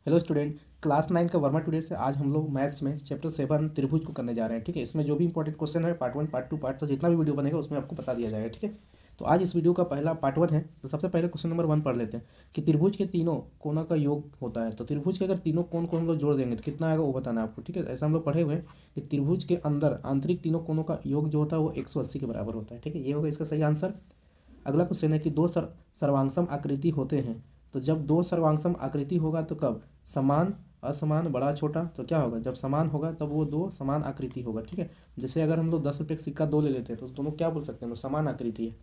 Hello student, class 9 का Verma today से आज हम लोग मैथ्स में चैप्टर 7 त्रिभुज को करने जा रहे हैं। ठीक है, इसमें जो भी इंपॉर्टेंट क्वेश्चन है पार्ट 1 पार्ट 2 पार्ट 3 जितना भी वीडियो बनेगा उसमें आपको बता दिया जाएगा। ठीक है, तो आज इस वीडियो का पहला पार्ट 1 है। तो सबसे पहले क्वेश्चन नंबर 1 पढ़ लेते हैं कि त्रिभुज के तीनों कोनों का योग होता है। तो त्रिभुज के अगर तीनों कोण को हम लोग जोड़ देंगे तो कितना आएगा वो बताना है आपको। ठीक है, ऐसा हम लोग पढ़े हुए हैं कि त्रिभुज के अंदर आंतरिक तीनों कोनों का योग जो होता है वो 180 के बराबर होता है। ठीक है, ये होगा इसका सही आंसर। अगला क्वेश्चन है कि दो सर्वांगसम आकृति होते हैं। तो जब दो सर्वांगसम आकृति होगा तो कब? समान, असमान, बड़ा, छोटा। तो क्या होगा? जब समान होगा तब वो दो समान आकृति होगा। ठीक है, जैसे अगर हम लोग 10 रुपये का सिक्का दो ले लेते हैं तो दोनों क्या बोल सकते हैं? वो समान आकृति है।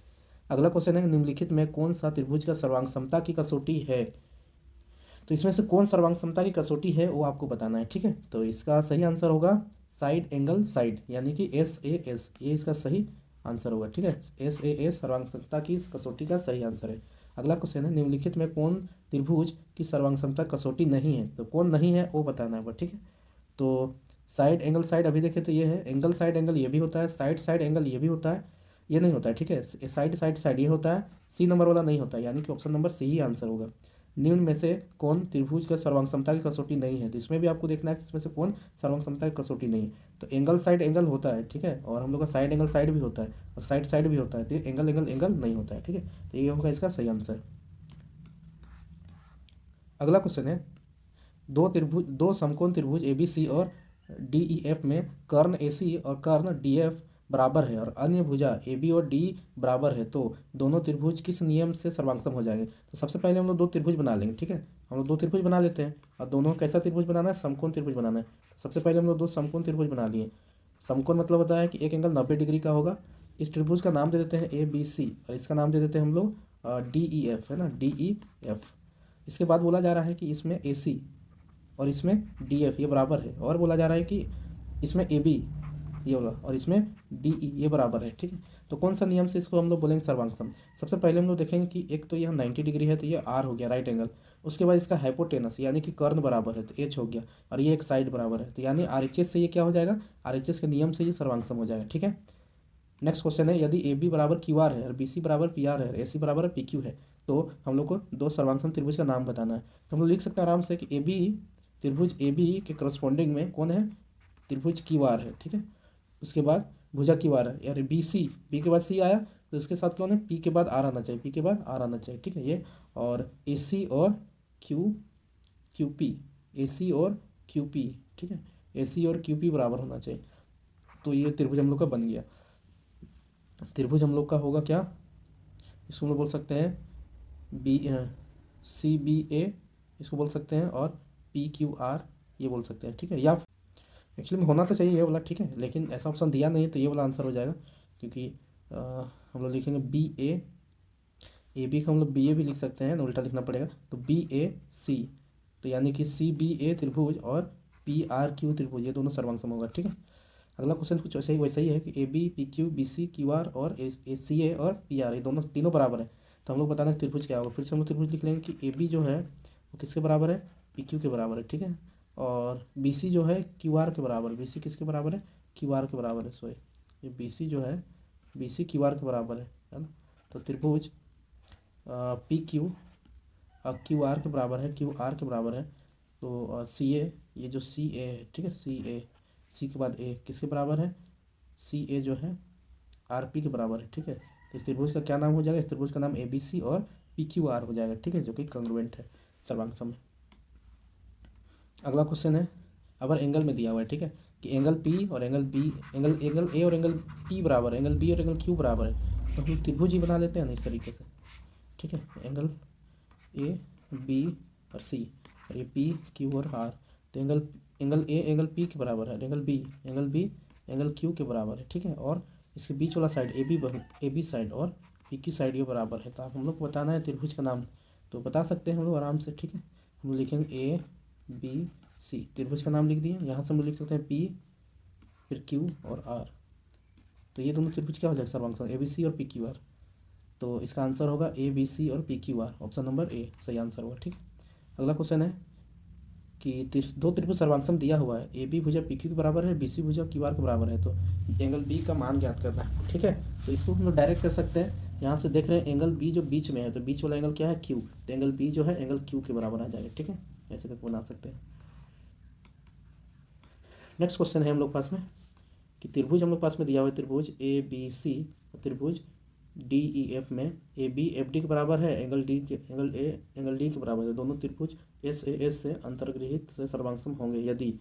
अगला क्वेश्चन है निम्नलिखित में कौन सा त्रिभुज का सर्वांग समता की कसौटी है। तो इसमें से कौन सर्वांग समता की कसौटी है वो आपको बताना है। ठीक है, तो इसका सही आंसर होगा साइड एंगल साइड, यानी कि SAS, ये इसका सही आंसर होगा। ठीक है, SAS सर्वांग समता की कसौटी का सही आंसर है। अगला क्वेश्चन है निम्नलिखित में कौन त्रिभुज की सर्वांग समता कसौटी नहीं है। तो कौन नहीं है वो बताना है। ठीक है, तो साइड एंगल साइड अभी देखें तो ये है, एंगल साइड एंगल ये भी होता है, साइड साइड एंगल ये भी होता है, ये नहीं होता है। ठीक है, साइड साइड साइड ये होता है, सी नंबर वाला नहीं होता है, यानी कि ऑप्शन नंबर सी ही आंसर होगा। निम्न में से कौन त्रिभुज का सर्वांग समता की कसौटी नहीं है। तो इसमें भी आपको देखना है कि इसमें से कौन सर्वांग समता की कसौटी नहीं है। तो एंगल साइड एंगल होता है, ठीक है, और हम लोग का साइड एंगल साइड भी होता है और साइड साइड भी होता है। तो एंगल एंगल एंगल नहीं होता है। ठीक है, तो ये होगा इसका सही आंसर। अगला क्वेश्चन है दो समकोण त्रिभुज ABC और DEF में कर्ण AC और कर्ण DF बराबर है और अन्य भुजा AB और D बराबर है, तो दोनों त्रिभुज किस नियम से सर्वांगसम हो जाएंगे। तो सबसे पहले हम लोग दो त्रिभुज बना लेंगे। ठीक है, हम लोग दो त्रिभुज बना लेते हैं और दोनों कैसा त्रिभुज बनाना है? समकोण त्रिभुज बनाना है। तो सबसे पहले हम लोग दो समकोण त्रिभुज बना लिए। समकोण मतलब होता है कि एक एंगल 90 डिग्री का होगा। इस त्रिभुज का नाम दे देते हैं ABC और इसका नाम दे देते हैं हम लोग DEF, है ना, DEF। इसके बाद बोला जा रहा है कि इसमें AC और इसमें DF ये बराबर है, और बोला जा रहा है कि इसमें AB ये वाला और इसमें DE ये बराबर है। ठीक है, तो कौन सा नियम से इसको हम लोग बोलेंगे सर्वांगसम। सबसे पहले हम लोग देखेंगे कि एक तो यह 90 डिग्री है तो ये R हो गया, राइट एंगल। उसके बाद इसका हाइपोटेनस यानी कि कर्ण बराबर है तो H हो गया, और ये एक साइड बराबर है तो यानी RHS से ये क्या हो जाएगा? RHS के नियम से ये सर्वांगसम हो जाएगा। ठीक है, नेक्स्ट क्वेश्चन है यदि AB बराबर QR है और BC बराबर PR है और AC बराबर PQ है तो हम लोग को दो सर्वांगसम त्रिभुज का नाम बताना है। तो हम लोग लिख सकते हैं आराम से कि त्रिभुज AB के करस्पॉन्डिंग में कौन है? त्रिभुज QR है। ठीक है, उसके बाद भुजा QR है, यार BC, B के बाद C आया तो इसके साथ कौन है? P के बाद R आना चाहिए, P के बाद R आना चाहिए। ठीक है, ये और AC और QP, AC और QP। ठीक है, AC और QP बराबर होना चाहिए, तो ये त्रिभुज हम लोग का बन गया। त्रिभुज हम लोग का होगा क्या? इसको हम लोग बोल सकते हैं CBA, इसको बोल सकते हैं, और PQR ये बोल सकते हैं। ठीक है, या एक्चुअली में होना तो चाहिए ये वाला। ठीक है, लेकिन ऐसा ऑप्शन दिया नहीं है तो ये वाला आंसर हो जाएगा, क्योंकि हम लोग लिखेंगे BA, AB का हम लोग BA भी लिख सकते हैं, उल्टा लिखना पड़ेगा। तो BAC, तो यानी कि CBA त्रिभुज और PRQ त्रिभुज ये दोनों सर्वांगसम होगा। ठीक है, अगला क्वेश्चन कुछ वैसा ही है कि AB PQ BC QR और CA और PR ये दोनों तीनों बराबर है। तो हम लोग बताना है त्रिभुज क्या होगा। फिर से हम लोग त्रिभुज लिख लेंगे कि AB जो है वो किसके बराबर है? PQ के बराबर है। ठीक है, और BC जो है QR के बराबर है। BC किसके बराबर है? QR के बराबर है। सॉरी, ये BC जो है BC QR के बराबर है ना। तो त्रिभुज PQ QR के बराबर है, QR के बराबर है। तो CA, ये जो CA है, ठीक है, C के बाद A किसके बराबर है? CA जो है RP के बराबर है। ठीक है, तो इस त्रिभुज का क्या नाम हो जाएगा? इस त्रिभुज का नाम ABC और PQR हो जाएगा। ठीक है, जो कि कंग्रुएंट है सर्वांगसम है। अगला क्वेश्चन है अगर एंगल में दिया हुआ है, ठीक है, कि एंगल P और एंगल B, एंगल A और एंगल P बराबर है, एंगल B और एंगल Q बराबर है, तो हम त्रिभुज ही बना लेते हैं ना इस तरीके से। ठीक है, एंगल A B और C और ये P Q और R, तो एंगल A एंगल P के बराबर है, एंगल B एंगल Q के बराबर है। ठीक है, और इसके बीच वाला साइड AB साइड और PQ साइड ये बराबर है। तो आप हम लोग को बताना है त्रिभुज का नाम, तो बता सकते हैं हम लोग आराम से। ठीक है, हम लोग लिखेंगे ABC, त्रिभुज का नाम लिख दिए। यहाँ से हम लोग लिख सकते हैं P फिर Q और R, तो ये दोनों त्रिभुज क्या हो जाएगा? सर्वांगसम, ABC और PQR। तो इसका आंसर होगा ABC और PQR, ऑप्शन नंबर A सही आंसर होगा। ठीक, अगला क्वेश्चन है कि दो त्रिभुज सर्वांगसम दिया हुआ है, AB भुजा PQ के बराबर है, BC भुजा QR के बराबर है, तो एंगल B का मान ज्ञात करना है। ठीक है, तो इसको हम लोग डायरेक्ट कर सकते हैं। यहाँ से देख रहे हैं एंगल B जो बीच में है, तो बीच वाला एंगल क्या है? Q, तो एंगल B जो है एंगल Q के बराबर आ जाएगा। ठीक है, ऐसे करके बना सकते हैं। नेक्स्ट क्वेश्चन है हम लोग पास में कि त्रिभुज हम लोग पास में दिया हुआ है, त्रिभुज ए बी सी, त्रिभुज डी ई एफ में ए बी एफ डी के बराबर है, एंगल डी के एंगल ए एंगल डी के बराबर है, दोनों त्रिभुज एस ए एस से अंतर्गृहित से सर्वांगसम होंगे यदि।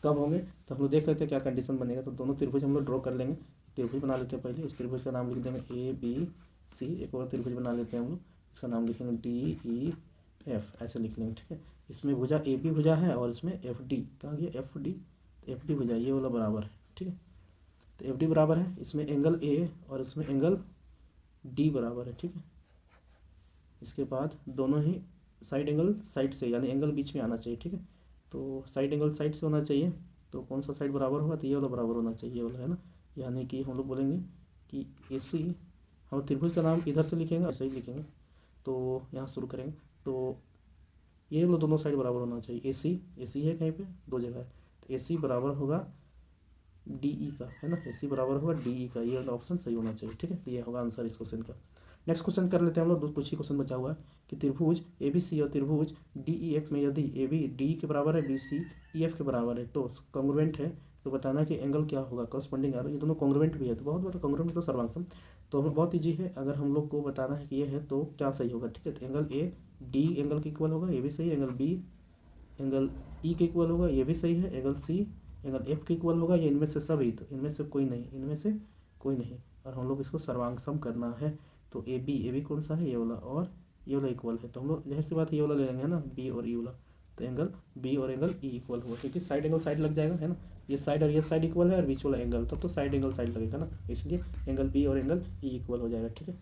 कब होंगे तो हम लोग देख लेते हैं क्या कंडीशन बनेगा। तो दोनों त्रिभुज हम लोग ड्रॉ कर लेंगे, त्रिभुज बना लेते हैं पहले। इस त्रिभुज का नाम लिख देंगे ए बी सी, एक और त्रिभुज बना लेते हैं हम लोग, इसका नाम लिखेंगे डी ई एफ, ऐसे लिख लेंगे, ठीक है। इसमें भुजा ए बी भुजा है और इसमें एफ डी, कहाँ गया एफ डी, एफ डी भुजा ये वाला बराबर है, ठीक है। तो एफ डी बराबर है, इसमें एंगल ए और इसमें एंगल डी बराबर है, ठीक है। इसके बाद दोनों ही साइड एंगल साइड से, यानी एंगल बीच में आना चाहिए, ठीक है। तो साइड एंगल साइड से होना चाहिए, तो कौन सा साइड बराबर होगा, तो ये वाला बराबर होना चाहिए, ये वाला है ना। यानी कि हम लोग बोलेंगे कि ए सी, हम त्रिभुज का नाम इधर से लिखेंगे, ऐसे ही लिखेंगे। तो यहाँ शुरू करेंगे, तो ये वाला दोनों साइड बराबर होना चाहिए। ए सी है कहीं पे, दो जगह है, तो ए सी बराबर होगा डी ई का, है ना, ए सी बराबर होगा डी ई का, ये वाला ऑप्शन सही होना चाहिए, ठीक है। तो ये होगा आंसर इस क्वेश्चन का। नेक्स्ट क्वेश्चन कर लेते हैं हम लोग, कुछ ही क्वेश्चन बचा हुआ है कि त्रिभुज ए बी सी और त्रिभुज डी ई एफ में यदि ए बी डी के बराबर है, बी सी ई एफ के बराबर है, तो कॉन्ग्रुएंट है, तो बताना कि एंगल क्या होगा करस्पॉन्डिंग एंगल। ये दोनों कॉन्ग्रुएंट भी है, तो बहुत बार कॉन्ग्रुएंट तो सर्वांगसम, तो हमें बहुत ईजी है। अगर हम लोग को बताना है कि ये है तो क्या सही होगा, ठीक है। तो एंगल ए डी एंगल के इक्वल होगा, ये भी सही है। एंगल बी एंगल ई के इक्वल होगा, ये भी सही है। एंगल सी एंगल एफ के इक्वल होगा, ये इनमें से सभी, तो इनमें से कोई नहीं, इनमें से कोई नहीं, और हम लोग इसको सर्वांगसम करना है। तो ए बी कौन सा है, ये वाला, और ये वाला इक्वल है, तो हम लोग जाहिर सी बात ये वाला ले लेंगे ना, बी और ई वाला। तो एंगल बी और एंगल ई इक्वल होगा, क्योंकि साइड एंगल साइड लग जाएगा, है ना। ये साइड और ये साइड इक्वल है और बीच वाला एंगल, तब तो साइड एंगल साइड लगेगा ना, इसलिए एंगल बी और एंगल ई इक्वल हो जाएगा, ठीक है।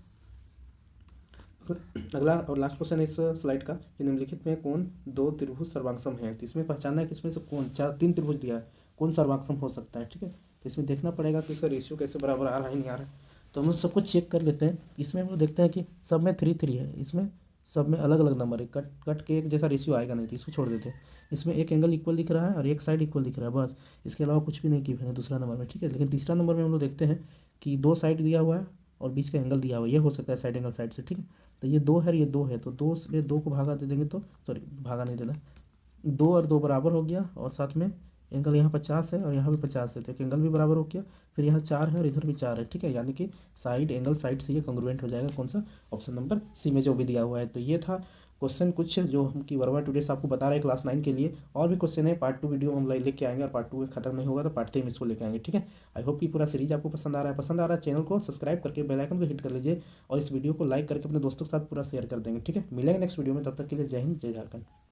अगला और लास्ट क्वेश्चन है इस स्लाइड का कि निम्नलिखित में कौन दो त्रिभुज सर्वांगसम है। तो इसमें पहचानना है कि इसमें से कौन, तीन त्रिभुज दिया है, कौन सर्वांगसम हो सकता है, ठीक है। तो इसमें देखना पड़ेगा कि इसका रेशियो कैसे बराबर आ रहा है, नहीं आ रहा है। तो हम सब कुछ चेक कर लेते हैं। इसमें हम लोग देखते हैं कि सब में 3 3 है, इसमें सब में अलग अलग नंबर है, कट कट के एक जैसा रेशियो आएगा नहीं, तो इसको छोड़ देते हैं। इसमें एक एंगल इक्वल दिख रहा है और एक साइड इक्वल दिख रहा है, बस, इसके अलावा कुछ भी नहीं किया है दूसरा नंबर में, ठीक है। लेकिन तीसरा नंबर में हम लोग देखते हैं कि दो साइड दिया हुआ है और बीच का एंगल दिया हुआ है, ये हो सकता है साइड एंगल साइड से, ठीक है। तो ये 2 है और ये 2 है, तो 2 से 2 को भागा दे देंगे, तो सॉरी भागा नहीं देना, 2 और 2 बराबर हो गया, और साथ में एंगल यहाँ 50 है और यहाँ भी 50 है, तो एक एंगल भी बराबर हो गया। फिर यहाँ 4 है और इधर भी 4 है, ठीक है। यानी कि साइड एंगल साइड से ये कॉन्ग्रुएंट हो जाएगा, कौन सा, ऑप्शन नंबर सी में जो भी दिया हुआ है। तो ये था क्वेश्चन कुछ जो हम की वर्मा टुडेस आपको बता रहे हैं क्लास 9 के लिए। और भी क्वेश्चन है, पार्ट 2 वीडियो हम लेके आएंगे, और पार्ट 2 खत्म नहीं होगा तो पार्ट 3 में इसको लेके आएंगे, ठीक है। आई होप कि पूरा सीरीज आपको पसंद आ रहा है। पसंद आ रहा है चैनल को सब्सक्राइब करके बेल आइकन को हिट कर लीजिए, और इस वीडियो को लाइक करके अपने दोस्तों के साथ पूरा शेयर कर देंगे, ठीक है। मिलेंगे नेक्स्ट वीडियो में, तब तक के लिए जय हिंद जय झारखंड।